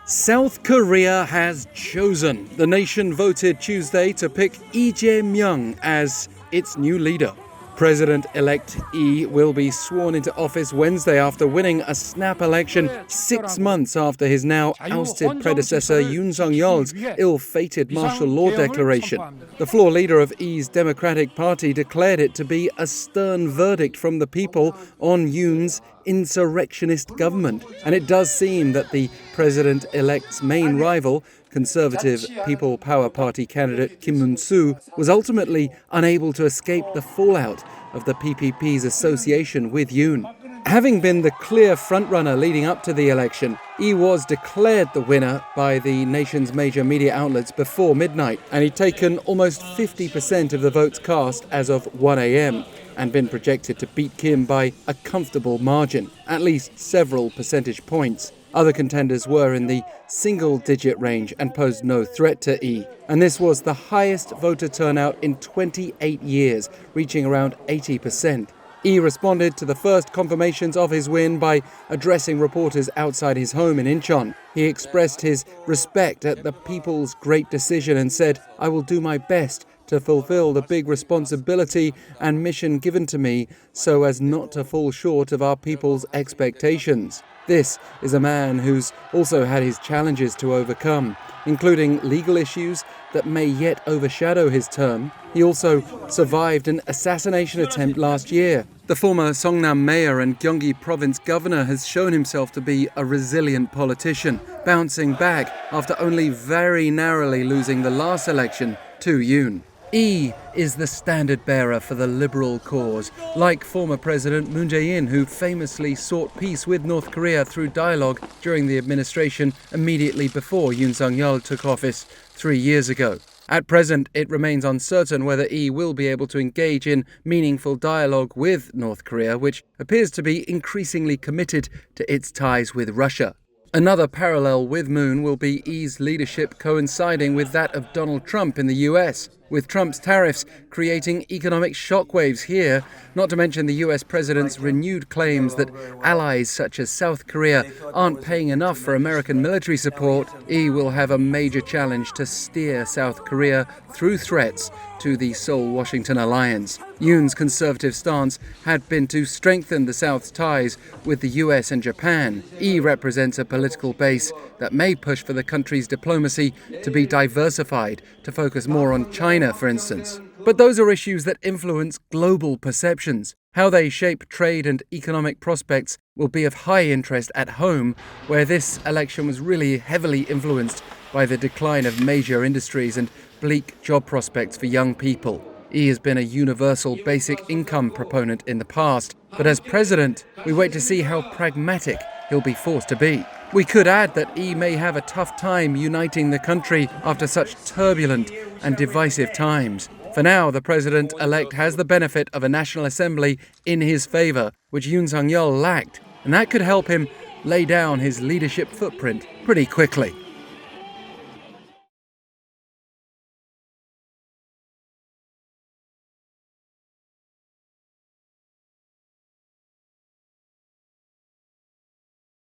South Korea has chosen. The nation voted Tuesday to pick Lee Jae-myung as its new leader. President-elect Lee will be sworn into office Wednesday after winning a snap election 6 months after his now ousted predecessor Yoon Suk-yeol's ill-fated martial law declaration. The floor leader of Lee's Democratic Party declared it to be a stern verdict from the people on Yoon's insurrectionist government. And it does seem that the president-elect's main rival, Conservative People Power Party candidate Kim Moon-soo, was ultimately unable to escape the fallout of the PPP's association with Yoon. Having been the clear frontrunner leading up to the election, Lee was declared the winner by the nation's major media outlets before midnight, and he'd taken almost 50% of the votes cast as of 1 a.m. and been projected to beat Kim by a comfortable margin, at least several percentage points. Other contenders were in the single-digit range and posed no threat to Lee. And this was the highest voter turnout in 28 years, reaching around 80%. Lee responded to the first confirmations of his win by addressing reporters outside his home in Incheon. He expressed his respect at the people's great decision and said, "I will do my best to fulfill the big responsibility and mission given to me so as not to fall short of our people's expectations." This is a man who's also had his challenges to overcome, including legal issues that may yet overshadow his term. He also survived an assassination attempt last year. The former Seongnam mayor and Gyeonggi province governor has shown himself to be a resilient politician, bouncing back after only very narrowly losing the last election to Yoon. Lee is the standard bearer for the liberal cause, like former President Moon Jae-in, who famously sought peace with North Korea through dialogue during the administration immediately before Yoon Suk-yeol took office 3 years ago. At present, it remains uncertain whether Lee will be able to engage in meaningful dialogue with North Korea, which appears to be increasingly committed to its ties with Russia. Another parallel with Moon will be Lee's leadership coinciding with that of Donald Trump in the US, with Trump's tariffs creating economic shockwaves here, not to mention the US president's renewed claims that allies such as South Korea aren't paying enough for American military support. Lee will have a major challenge to steer South Korea through threats to the Seoul-Washington alliance. Yoon's conservative stance had been to strengthen the South's ties with the US and Japan. Lee represents a political base that may push for the country's diplomacy to be diversified, to focus more on China, for instance. But those are issues that influence global perceptions. How they shape trade and economic prospects will be of high interest at home, where this election was really heavily influenced by the decline of major industries and bleak job prospects for young people. Lee has been a universal basic income proponent in the past, but as president, we wait to see how pragmatic he'll be forced to be. We could add that Lee may have a tough time uniting the country after such turbulent and divisive times. For now, the president-elect has the benefit of a National Assembly in his favor, which Yoon Suk-yeol lacked, and that could help him lay down his leadership footprint pretty quickly.